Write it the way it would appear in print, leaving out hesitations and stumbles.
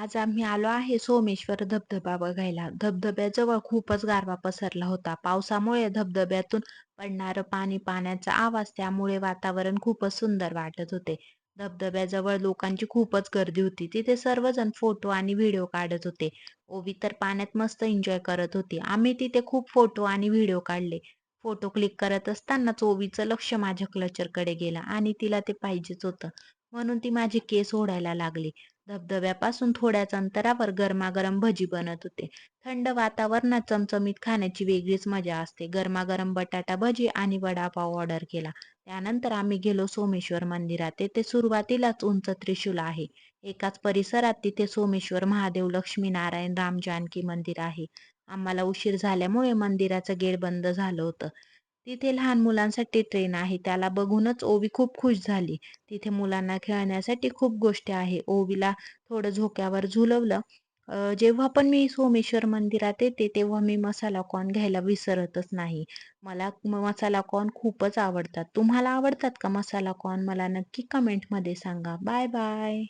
आज आम्ही आलो आहे सोमेश्वर धबधबा बघायला. धबधब्याजवळ खूपच गारवा पसरला होता. पावसामुळे धबधब्यातून पडणारं पाणी, पाण्याचा आवाज त्यामुळे वातावरण खूपच सुंदर वाटत होते. धबधब्याजवळ लोकांची खूपच गर्दी होती. तिथे सर्वजण फोटो आणि व्हिडिओ काढत होते. ओवी तर पाण्यात मस्त एन्जॉय करत होती. आम्ही तिथे खूप फोटो आणि व्हिडिओ काढले. फोटो क्लिक करत असतानाच ओवीचं लक्ष माझ्या क्लचरकडे गेलं आणि तिला ते पाहिजेच होतं. म्हणून ती माझे केस ओढायला लागली. धबधब्यापासून थोड्याच अंतरावर गरमागरम भजी बनत होते. थंड वातावरणात चमचमीत खाण्याची वेगळीच मजा असते. गरमागरम बटाटा भजी आणि वडापाव ऑर्डर केला. त्यानंतर आम्ही गेलो सोमेश्वर मंदिरात. तेथे सुरुवातीलाच उंच त्रिशूल आहे. एकाच परिसरात तिथे सोमेश्वर महादेव, लक्ष्मीनारायण, राम जानकी मंदिर आहे. आम्हाला उशीर झाल्यामुळे मंदिराचं गेट बंद झालं होतं. तिथे लहान मुलांसाठी ट्रेन आहे. त्याला बघूनच ओवी खूप खुश झाली. तिथे मुलांना खेळण्यासाठी खूप गोष्टी आहे. ओवीला थोडं झोक्यावर झुलवलं. जेव्हा पण मी सोमेश्वर मंदिरात येते, तेव्हा मी मसाला कॉर्न घ्यायला विसरतच नाही. मला मसाला कॉर्न खूपच आवडतात. तुम्हाला आवडतात का मसाला कॉर्न? मला नक्की कमेंटमध्ये सांगा. Bye bye.